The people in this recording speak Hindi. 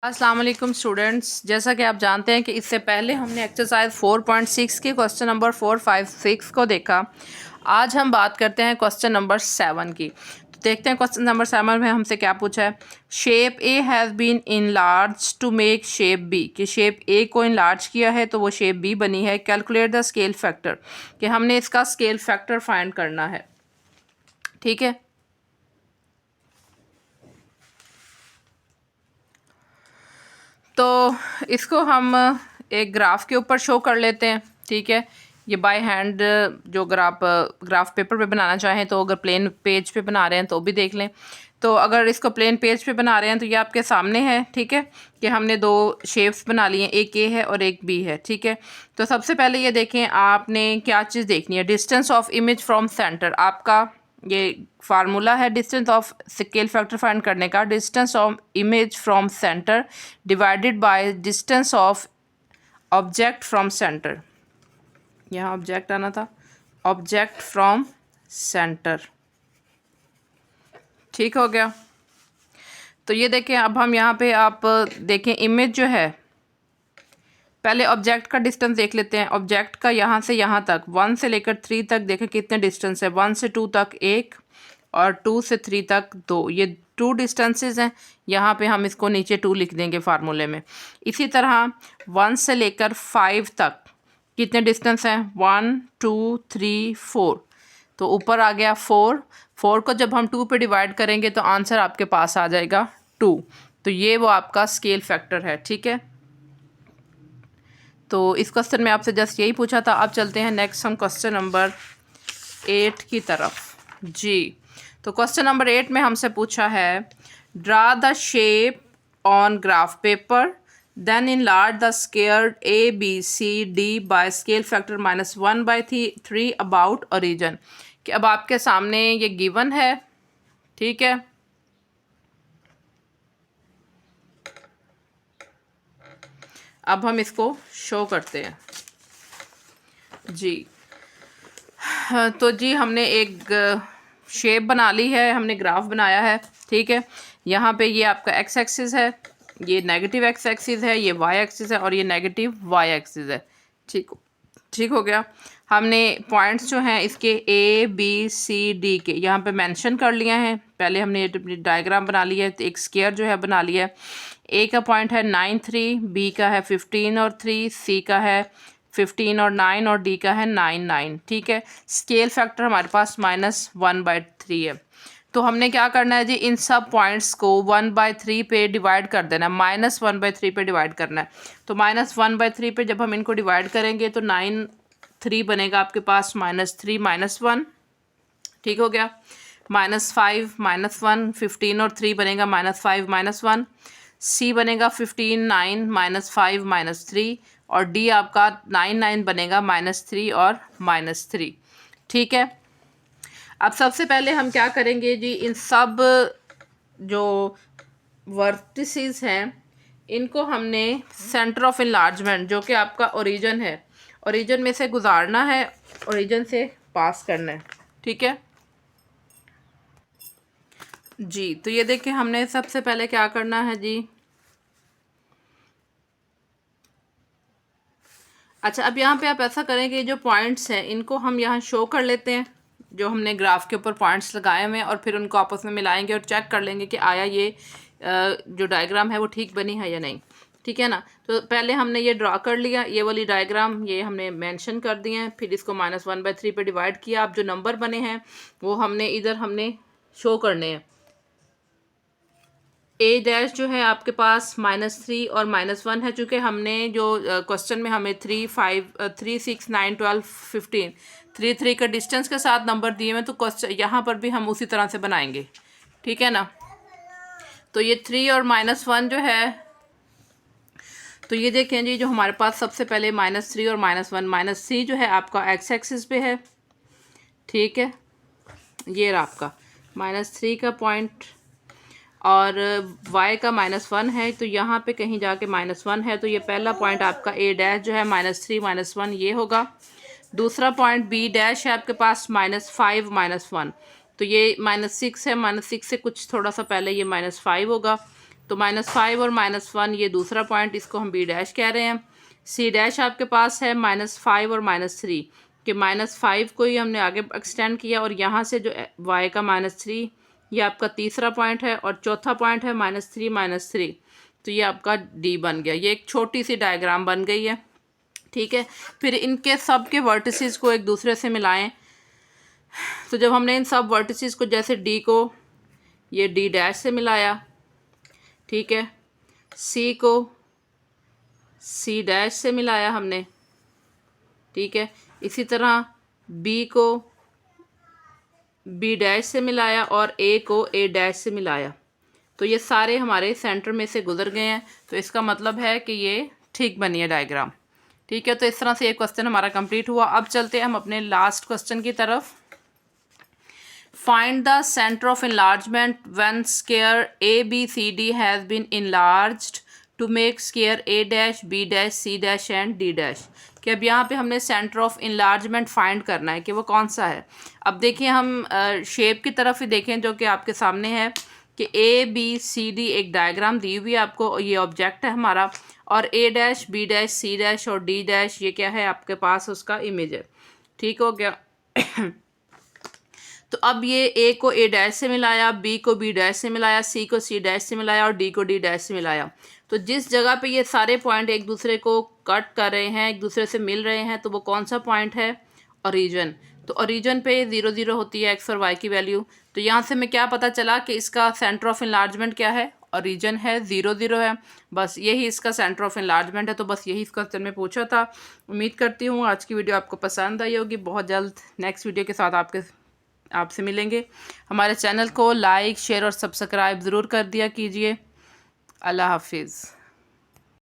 अस्सलाम वालेकुम स्टूडेंट्स, जैसा कि आप जानते हैं कि इससे पहले हमने एक्सरसाइज 4.6 के क्वेश्चन नंबर 4, 5, 6 को देखा। आज हम बात करते हैं क्वेश्चन नंबर 7 की। तो देखते हैं क्वेश्चन नंबर 7 में हमसे क्या पूछा है। Shape A has been enlarge to make shape B, कि शेप ए को इनलार्ज किया है तो वो शेप बी बनी है। कैलकुलेट द स्केल फैक्टर, कि हमने इसका स्केल फैक्टर फाइंड करना है। ठीक है, तो इसको हम एक ग्राफ के ऊपर शो कर लेते हैं। ठीक है, ये बाय हैंड जो ग्राफ पेपर पे बनाना चाहें तो अगर प्लेन पेज पे बना रहे हैं तो भी देख लें। तो अगर इसको प्लेन पेज पे बना रहे हैं तो ये आपके सामने है। ठीक है, कि हमने दो शेप्स बना लिए हैं, एक ए है और एक बी है। ठीक है, तो सबसे पहले ये देखें, आपने क्या चीज़ देखनी है। Distance of image from centre, आपका ये फार्मूला है distance of scale factor find करने का। Distance of image from centre divided by distance of object from centre. यहाँ ऑब्जेक्ट आना था, ऑब्जेक्ट फ्रॉम सेंटर। ठीक हो गया। तो ये देखें, अब हम यहाँ पे आप देखें इमेज जो है, पहले ऑब्जेक्ट का डिस्टेंस देख लेते हैं। ऑब्जेक्ट का यहाँ से यहाँ तक 1 से लेकर 3 तक देखें कितने डिस्टेंस है। 1 से 2 तक 1 और 2 से 3 तक 2, ये 2 डिस्टेंसेस हैं। यहाँ पे हम इसको नीचे 2 लिख देंगे फार्मूले में। इसी तरह 1 से लेकर 5 तक कितने डिस्टेंस हैं। 1 2 3 4, तो ऊपर आ गया 4। 4 को जब हम 2 पे डिवाइड करेंगे तो आंसर आपके पास आ जाएगा 2। तो ये वो आपका स्केल फैक्टर है। ठीक है, तो इस क्वेश्चन में आपसे जस्ट यही पूछा था। अब चलते हैं नेक्स्ट हम क्वेश्चन नंबर 8 की तरफ जी। तो क्वेश्चन नंबर 8 में हमसे पूछा है, draw the shape on graph paper then enlarge the square A B C D by scale factor -1/3 about origin. कि अब आपके सामने ये गिवन है। ठीक है, अब हम इसको शो करते हैं जी। तो जी हमने एक शेप बना ली है, हमने ग्राफ बनाया है। ठीक है, यहाँ पे ये आपका एक्स एक्सिस है, ये नेगेटिव एक्स एक्सिस है, ये वाई एक्सिस है और ये नेगेटिव वाई एक्सिस है। ठीक हो गया। हमने पॉइंट्स जो हैं इसके ए बी सी डी के यहाँ पे मेंशन कर लिए हैं। पहले हमने ये डायग्राम बना लिया है, एक स्क्वायर जो है बना लिया है। ए का पॉइंट है 9 3, बी का है 15 और 3, सी का है 15 और 9 और डी का है 9 9। ठीक है, स्केल फैक्टर हमारे पास -1/3 है। तो हमने क्या करना है जी, इन सब पॉइंट्स को 1/3 पे डिवाइड कर देना है, -1/3 पे डिवाइड करना है। तो -1/3 पे जब हम इनको डिवाइड करेंगे तो 9 3 बनेगा आपके पास -3 -1। ठीक हो गया। -5 -1, 15 और 3 बनेगा -5 -1। सी बनेगा 15 9 -5 -3 और डी आपका 9 9 बनेगा -3 और -3। ठीक है, अब सबसे पहले हम क्या करेंगे जी, इन सब जो वर्टिसेस हैं इनको हमने सेंटर ऑफ इनलार्जमेंट जो कि आपका ओरिजिन है, ओरिजिन में से गुजारना है, ओरिजिन से पास करना है। ठीक है जी। तो ये देखिए, हमने सबसे पहले क्या करना है जी। अच्छा, अब यहाँ पे आप ऐसा करेंगे, जो पॉइंट्स हैं इनको हम यहाँ शो कर लेते हैं, जो हमने ग्राफ के ऊपर पॉइंट्स लगाए हुए हैं, और फिर उनको आपस में मिलाएंगे और चेक कर लेंगे कि आया ये जो डायग्राम है वो ठीक बनी है या नहीं। ठीक है ना। तो पहले हमने ये ड्रा कर लिया, ये वाली डायग्राम ये हमने मेंशन कर दिए हैं, फिर इसको -1/3 पे डिवाइड किया। अब जो नंबर बने हैं वो हमने शो करने हैं। ए डैश जो है आपके पास -3 और -1 है, चूँकि हमने जो क्वेश्चन में हमें 3 5 3 6 9 12 15 3 3 का डिस्टेंस के साथ नंबर दिए हुए, तो क्वेश्चन यहाँ पर भी हम उसी तरह से बनाएंगे। ठीक है ना। तो ये 3 और -1 जो है, तो ये देखें जी, जो हमारे पास सबसे पहले -3 और -1, -3 जो है आपका एक्स एक्सिस पे है। ठीक है, ये रहा आपका -3 का पॉइंट, और y का -1 है, तो यहाँ पे कहीं जाके -1 है, तो ये पहला पॉइंट आपका ए डैश जो है -3 -1 ये होगा। दूसरा पॉइंट बी डैश है आपके पास -5 -1, तो ये -6 है, -6 से कुछ थोड़ा सा पहले ये -5 होगा। तो -5 और -1 ये दूसरा पॉइंट, इसको हम बी डैश कह रहे हैं। सी डैश आपके पास है -5 और -3 कि -5 को ही हमने आगे एक्सटेंड किया और यहाँ से जो y का -3 ये आपका तीसरा पॉइंट है और चौथा पॉइंट है -3 -3, तो ये आपका D बन गया। ये एक छोटी सी डायग्राम बन गई है, ठीक है। फिर इनके सब के वर्टिसेस को एक दूसरे से मिलाएं। तो जब हमने इन सब वर्टिसेस को, जैसे D को ये D डैश से मिलाया, ठीक है, C को C डैश से मिलाया हमने, ठीक है, इसी तरह B को B डैश से मिलाया और A को A डैश से मिलाया, तो ये सारे हमारे सेंटर में से गुजर गए हैं। तो इसका मतलब है कि ये ठीक बनी है डायग्राम, ठीक है। तो इस तरह से ये क्वेश्चन हमारा कंप्लीट हुआ। अब चलते हैं हम अपने लास्ट क्वेश्चन की तरफ। Find the centre of enlargement when square ABCD has been enlarged to make square A dash B dash C dash and D dash. कि अब यहाँ पे हमने सेंटर ऑफ इनलार्जमेंट फाइंड करना है कि वो कौन सा है। अब देखिए हम शेप की तरफ ही देखें जो कि आपके सामने है कि ABCD एक डायग्राम दी हुई है आपको, ये ऑब्जेक्ट है हमारा, और A dash B dash C dash और D डैश ये क्या है आपके पास, उसका इमेज है, ठीक हो गया। तो अब ये A को A डैश से मिलाया, B को B डैश से मिलाया, C को C डैश से मिलाया और D को D डैश से मिलाया। तो जिस जगह पे ये सारे पॉइंट एक दूसरे को कट कर रहे हैं, एक दूसरे से मिल रहे हैं, तो वो कौन सा पॉइंट है, ओरिजिन। तो ओरिजिन पे 0 0 होती है x और y की वैल्यू। तो यहाँ से हमें क्या पता चला कि इसका सेंटर ऑफ इनलार्जमेंट क्या है, ओरिजिन है, 0 0 है, बस यही इसका सेंटर ऑफ इनलार्जमेंट है। तो बस यही इस क्वेश्चन में पूछा था। उम्मीद करती हूँ आज की वीडियो आपको पसंद आई होगी। बहुत जल्द नेक्स्ट वीडियो के साथ आपसे मिलेंगे। हमारे चैनल को लाइक शेयर और सब्सक्राइब ज़रूर कर दिया कीजिए। अल्लाह हाफिज़।